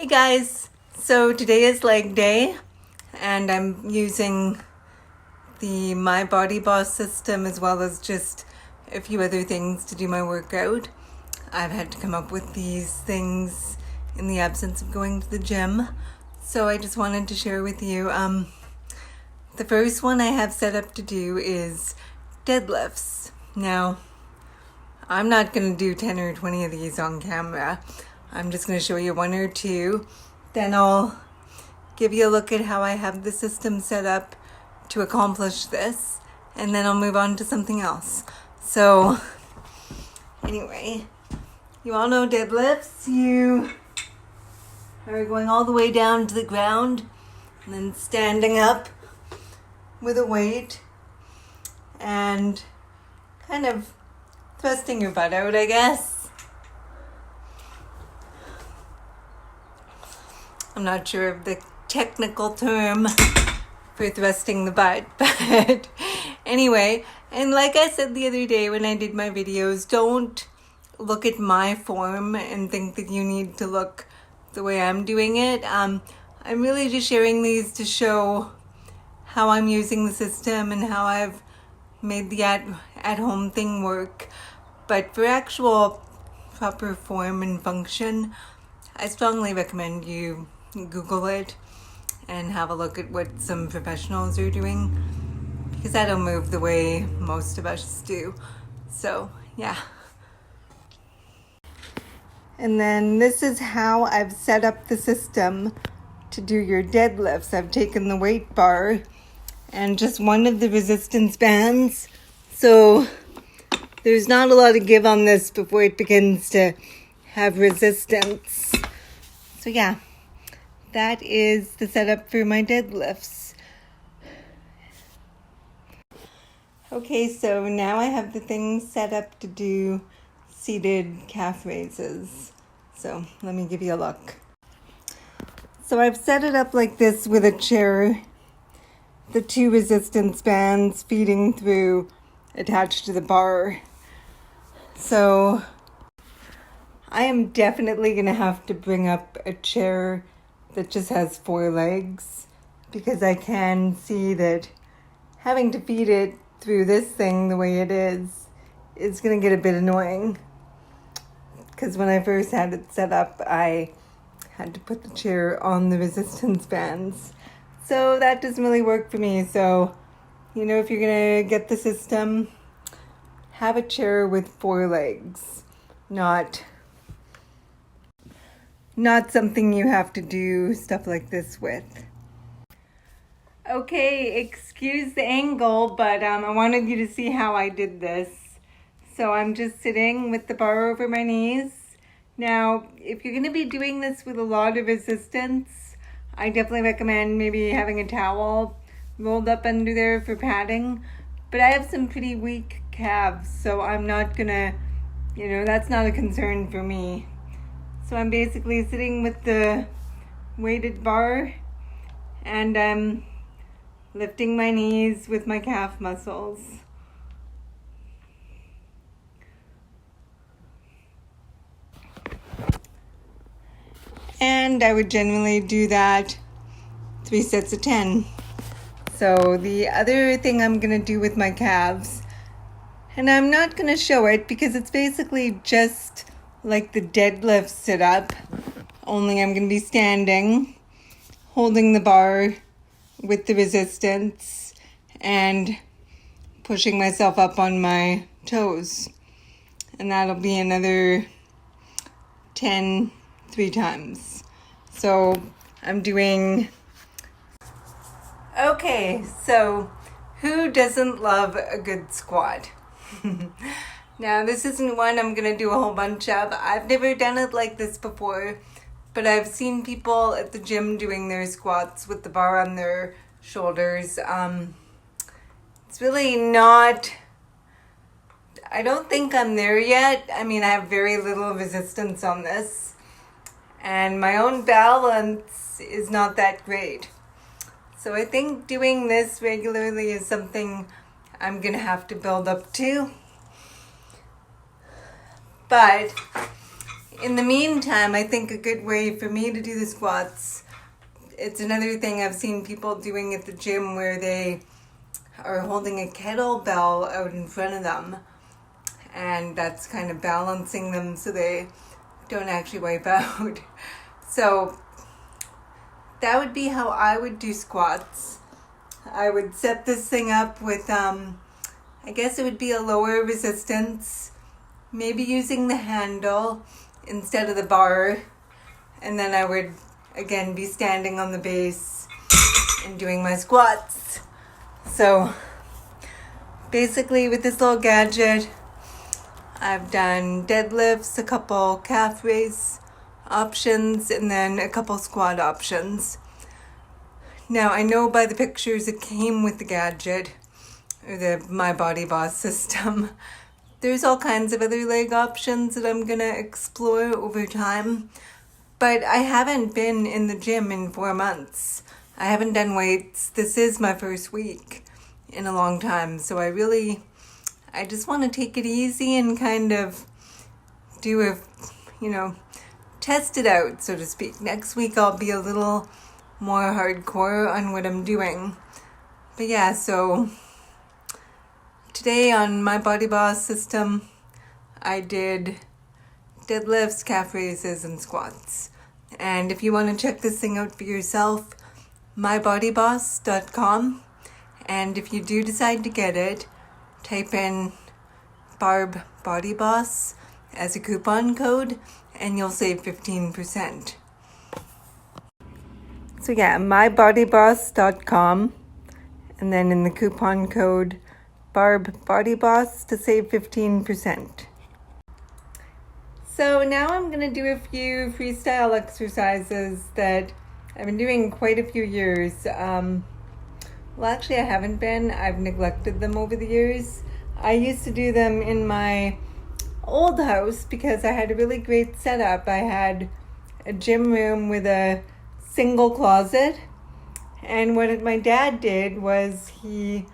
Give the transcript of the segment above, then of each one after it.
Hey guys, so today is leg day and I'm using the My Body Boss system as well as just a few other things to do my workout. I've had to come up with these things in the absence of going to the gym, so I just wanted to share with you. The first one I have set up to do is deadlifts. Now, I'm not going to do 10 or 20 of these on camera. I'm just going to show you one or two. Then I'll give you a look at how I have the system set up to accomplish this. And then I'll move on to something else. So, anyway, you all know deadlifts. You are going all the way down to the ground and then standing up with a weight and kind of thrusting your butt out, I guess. I'm not sure of the technical term for thrusting the butt, but anyway, and like I said the other day when I did my videos, don't look at my form and think that you need to look the way I'm doing it. I'm really just sharing these to show how I'm using the system and how I've made the at-home thing work. But for actual proper form and function, I strongly recommend you Google it and have a look at what some professionals are doing, because I don't move the way most of us do. So, yeah. And then this is how I've set up the system to do your deadlifts. I've taken the weight bar and just one of the resistance bands. So there's not a lot of give on this before it begins to have resistance. So yeah, that is the setup for my deadlifts. Okay, so now I have the things set up to do seated calf raises. So let me give you a look. So I've set it up like this with a chair, the two resistance bands feeding through attached to the bar. So I am definitely going to have to bring up a chair that just has 4 legs, because I can see that having to feed it through this thing the way it is going to get a bit annoying. Because when I first had it set up, I had to put the chair on the resistance bands. So that doesn't really work for me. So, if you're going to get the system, have a chair with 4 legs, not something you have to do stuff like this with. Okay, excuse the angle, but I wanted you to see how I did this. So I'm just sitting with the bar over my knees. Now, if you're going to be doing this with a lot of resistance, I definitely recommend maybe having a towel rolled up under there for padding. But I have some pretty weak calves, so I'm not going to, that's not a concern for me. So I'm basically sitting with the weighted bar and I'm lifting my knees with my calf muscles. And I would generally do that 3 sets of 10. So the other thing I'm going to do with my calves, and I'm not going to show it because it's basically just like the deadlift sit up, only I'm going to be standing, holding the bar with the resistance and pushing myself up on my toes. And that'll be another 10 3 times. So I'm doing... Okay, so who doesn't love a good squat? Now, this isn't one I'm going to do a whole bunch of. I've never done it like this before, but I've seen people at the gym doing their squats with the bar on their shoulders. It's really not... I don't think I'm there yet. I mean, I have very little resistance on this, and my own balance is not that great. So I think doing this regularly is something I'm going to have to build up to. But in the meantime, I think a good way for me to do the squats, it's another thing I've seen people doing at the gym where they are holding a kettlebell out in front of them, and that's kind of balancing them so they don't actually wipe out. So that would be how I would do squats. I would set this thing up with, I guess it would be a lower resistance, maybe using the handle instead of the bar, and then I would again be standing on the base and doing my squats. So basically with this little gadget, I've done deadlifts, a couple calf raise options, and then a couple squat options. Now I know by the pictures it came with the gadget, or the My Body Boss system. There's all kinds of other leg options that I'm gonna explore over time, but I haven't been in the gym in 4 months. I haven't done weights. This is my first week in a long time, so I just want to take it easy and kind of test it out, so to speak. Next week I'll be a little more hardcore on what I'm doing. But yeah, so today on My Body Boss system, I did deadlifts, calf raises, and squats. And if you want to check this thing out for yourself, mybodyboss.com. And if you do decide to get it, type in Barb Body Boss as a coupon code and you'll save 15%. So yeah, mybodyboss.com, and then in the coupon code Barb Body Boss to save 15%. So now I'm going to do a few freestyle exercises that I've been doing quite a few years. Well, actually I haven't been. I've neglected them over the years. I used to do them in my old house because I had a really great setup. I had a gym room with a single closet, and what my dad did was he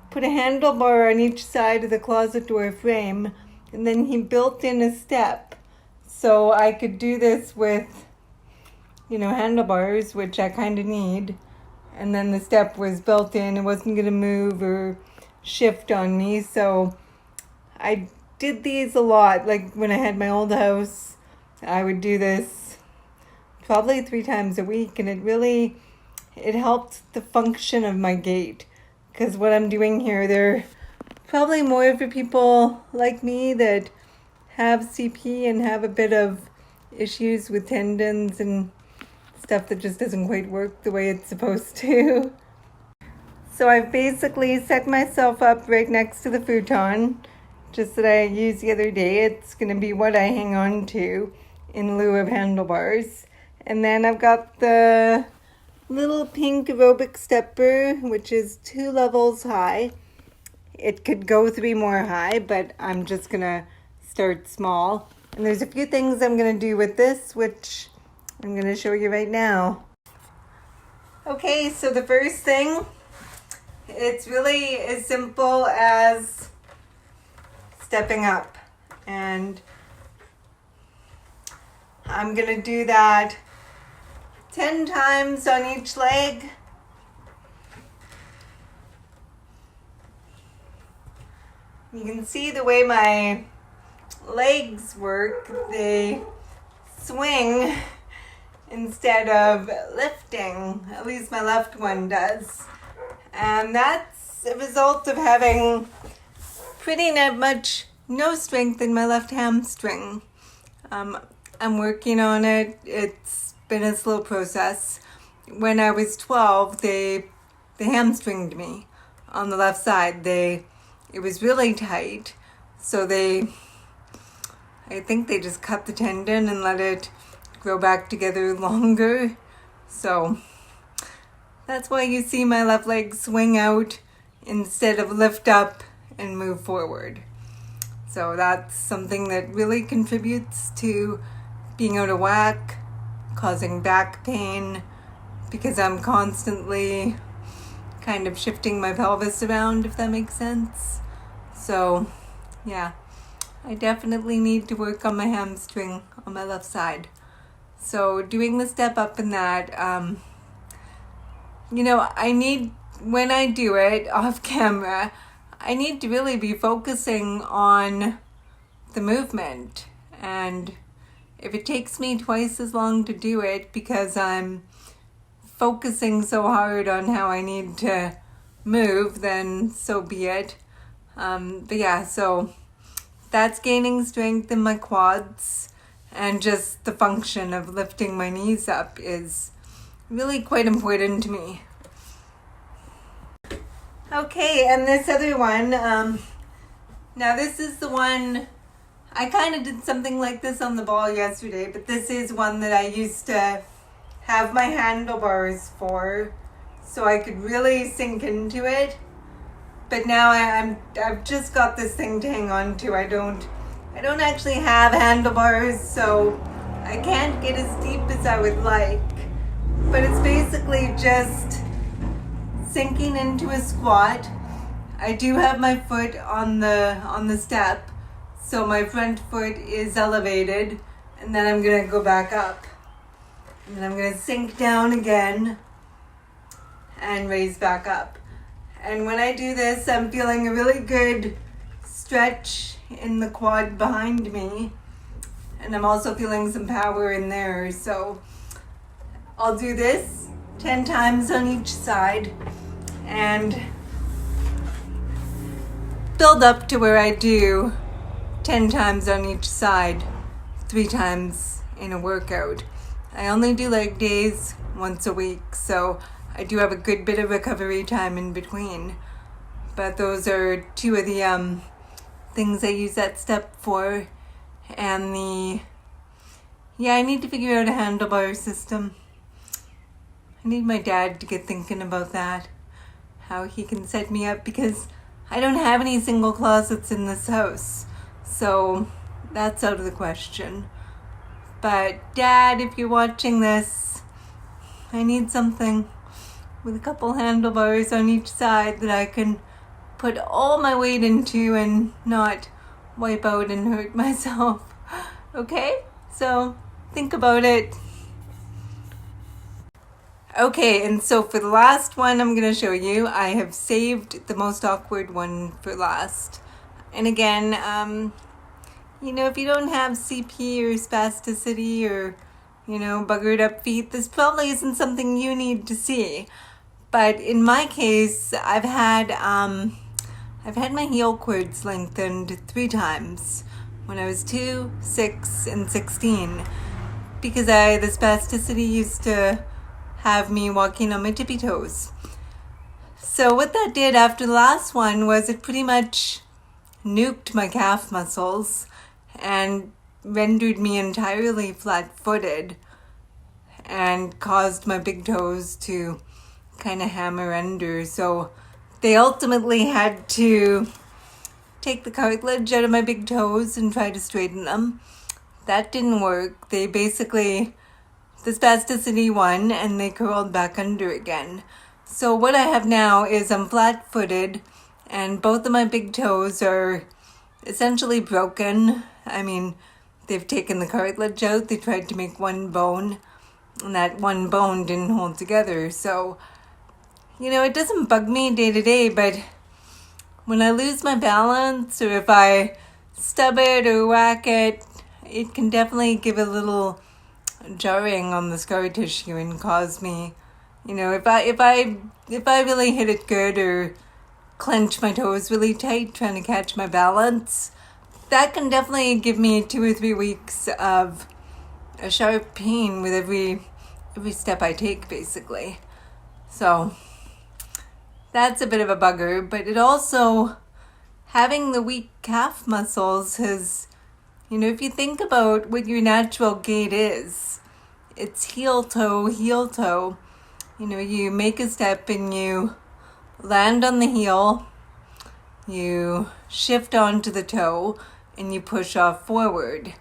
put a handlebar on each side of the closet door frame, and then he built in a step so I could do this with handlebars, which I kind of need, and then the step was built in. It wasn't going to move or shift on me, so I did these a lot. Like when I had my old house, I would do this probably 3 times a week, and it helped the function of my gait, because what I'm doing here, they're probably more for people like me that have CP and have a bit of issues with tendons and stuff that just doesn't quite work the way it's supposed to. So I've basically set myself up right next to the futon, just that I used the other day. It's going to be what I hang on to in lieu of handlebars. And then I've got the little pink aerobic stepper, which is 2 levels high. It could go 3 more high, but I'm just going to start small. And there's a few things I'm going to do with this, which I'm going to show you right now. Okay, so the first thing, it's really as simple as stepping up. And I'm going to do that 10 times on each leg. You can see the way my legs work. They swing instead of lifting. At least my left one does. And that's a result of having pretty much no strength in my left hamstring. I'm working on it. It's been a slow process. When I was 12, they hamstringed me on the left side. It was really tight, so I think they just cut the tendon and let it grow back together longer. So that's why you see my left leg swing out instead of lift up and move forward. So that's something that really contributes to being out of whack, causing back pain, because I'm constantly kind of shifting my pelvis around, if that makes sense. So yeah, I definitely need to work on my hamstring on my left side. So doing the step up in that, I need, when I do it off camera, I need to really be focusing on the movement. And if it takes me twice as long to do it because I'm focusing so hard on how I need to move, then so be it. But yeah, so that's gaining strength in my quads, and just the function of lifting my knees up is really quite important to me. Okay, and this other one, now this is the one, I kind of did something like this on the ball yesterday, but this is one that I used to have my handlebars for, so I could really sink into it. But now I've just got this thing to hang on to. I don't actually have handlebars, so I can't get as deep as I would like. But it's basically just sinking into a squat. I do have my foot on the step, so my front foot is elevated, and then I'm gonna go back up. And then I'm gonna sink down again and raise back up. And when I do this, I'm feeling a really good stretch in the quad behind me. And I'm also feeling some power in there. So I'll do this 10 times on each side and build up to where I do 10 times on each side, 3 times in a workout. I only do leg days once a week, so I do have a good bit of recovery time in between. But those are 2 of the things I use that step for. And I need to figure out a handlebar system. I need my dad to get thinking about that, how he can set me up, because I don't have any single closets in this house. So that's out of the question. But Dad, if you're watching this, I need something with a couple handlebars on each side that I can put all my weight into and not wipe out and hurt myself. Okay? So think about it. Okay, and so for the last one I'm going to show you, I have saved the most awkward one for last. And again, if you don't have CP or spasticity or, buggered up feet, this probably isn't something you need to see. But in my case, I've had my heel cords lengthened 3 times when I was 2, 6, and 16, because the spasticity used to have me walking on my tippy toes. So what that did after the last one was it pretty much nuked my calf muscles and rendered me entirely flat-footed and caused my big toes to kind of hammer under. So they ultimately had to take the cartilage out of my big toes and try to straighten them. That didn't work. The spasticity won and they curled back under again. So what I have now is I'm flat-footed and both of my big toes are essentially broken. I mean, they've taken the cartilage out. They tried to make one bone, and that one bone didn't hold together. So, it doesn't bug me day to day, but when I lose my balance or if I stub it or whack it, it can definitely give a little jarring on the scar tissue and cause me, if I really hit it good or clench my toes really tight trying to catch my balance, that can definitely give me 2 or 3 weeks of a sharp pain with every step I take, basically. So that's a bit of a bugger, but it also, having the weak calf muscles has, if you think about what your natural gait is, it's heel toe. You make a step and you land on the heel, you shift onto the toe, and you push off forward.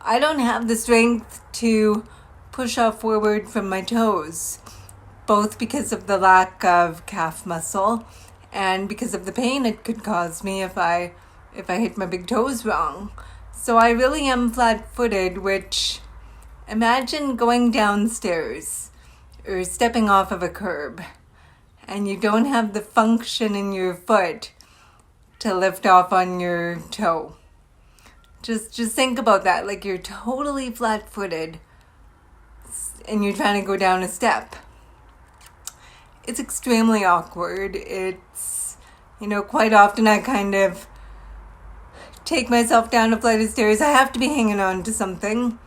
I don't have the strength to push off forward from my toes, both because of the lack of calf muscle and because of the pain it could cause me if I if I hit my big toes wrong. So I really am flat-footed, which, imagine going downstairs or stepping off of a curb and you don't have the function in your foot to lift off on your toe. Just think about that, like you're totally flat-footed and you're trying to go down a step. It's extremely awkward. It's, quite often I kind of take myself down a flight of stairs. I have to be hanging on to something,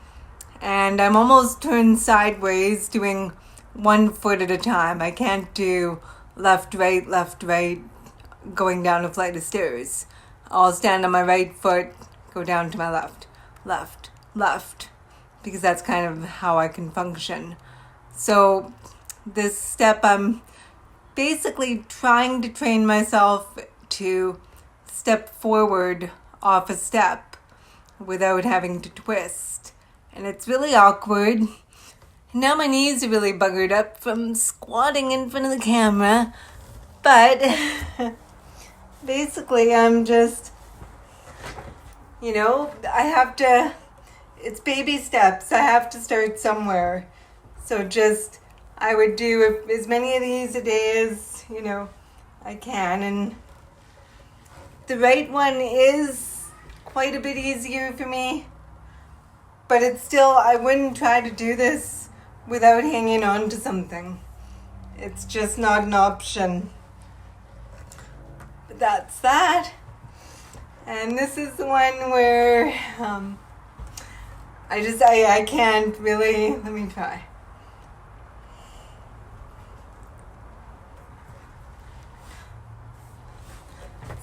and I'm almost turned sideways doing one foot at a time. I can't do left, right, going down a flight of stairs. I'll stand on my right foot, go down to my left, because that's kind of how I can function. So this step, I'm basically trying to train myself to step forward off a step without having to twist. And it's really awkward. Now my knees are really buggered up from squatting in front of the camera. But basically I'm just, it's baby steps. I have to start somewhere. So I would do as many of these a day as, I can. And the right one is quite a bit easier for me. But it's still, I wouldn't try to do this without hanging on to something. It's just not an option. But that's that. And this is the one where I can't really, let me try.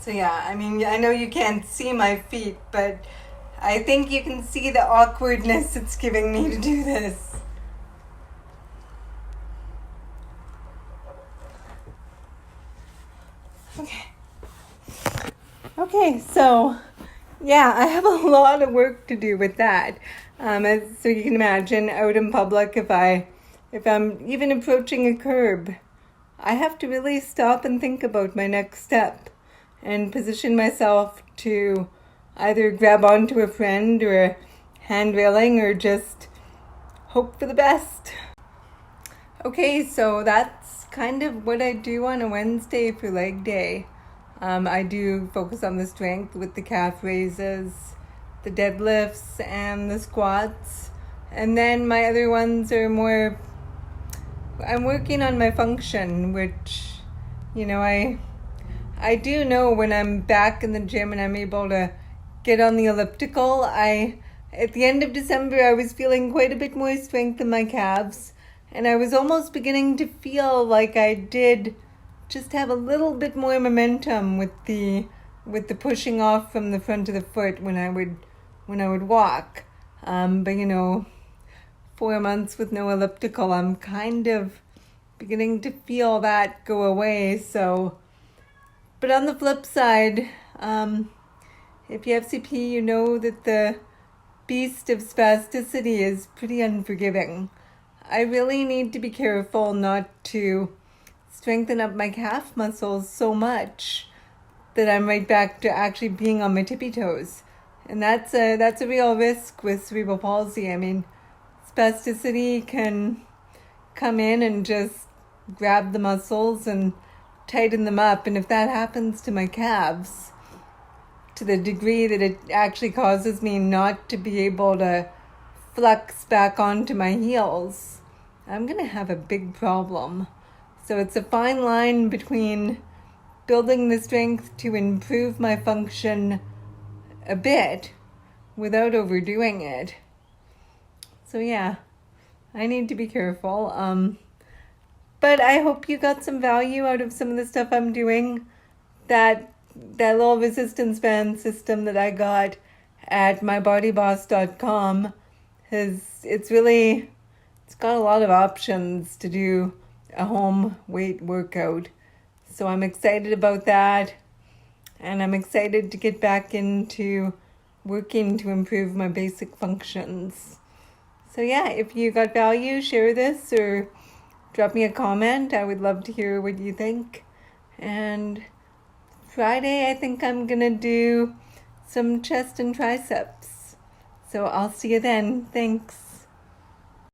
So yeah, I know you can't see my feet, but I think you can see the awkwardness it's giving me to do this. Okay, so yeah, I have a lot of work to do with that. So you can imagine, out in public, if I'm even approaching a curb, I have to really stop and think about my next step and position myself to either grab onto a friend or a hand railing or just hope for the best. Okay, so that's kind of what I do on a Wednesday for leg day. I do focus on the strength with the calf raises, the deadlifts, and the squats. And then my other ones are more, I'm working on my function, which, I do know when I'm back in the gym and I'm able to get on the elliptical. At the end of December, I was feeling quite a bit more strength in my calves, and I was almost beginning to feel like I did just have a little bit more momentum with the pushing off from the front of the foot when I would walk. But 4 months with no elliptical, I'm kind of beginning to feel that go away. So, but on the flip side, if you have CP, you know that the beast of spasticity is pretty unforgiving. I really need to be careful not to strengthen up my calf muscles so much that I'm right back to actually being on my tippy toes. And that's a real risk with cerebral palsy. Spasticity can come in and just grab the muscles and tighten them up. And if that happens to my calves, to the degree that it actually causes me not to be able to flex back onto my heels, I'm going to have a big problem. So it's a fine line between building the strength to improve my function a bit without overdoing it. So yeah, I need to be careful. But I hope you got some value out of some of the stuff I'm doing. That little resistance band system that I got at mybodyboss.com it's got a lot of options to do a home weight workout. So I'm excited about that, and I'm excited to get back into working to improve my basic functions. So yeah, if you got value, share this or drop me a comment. I would love to hear what you think. And Friday, I think I'm gonna do some chest and triceps. So I'll see you then. Thanks.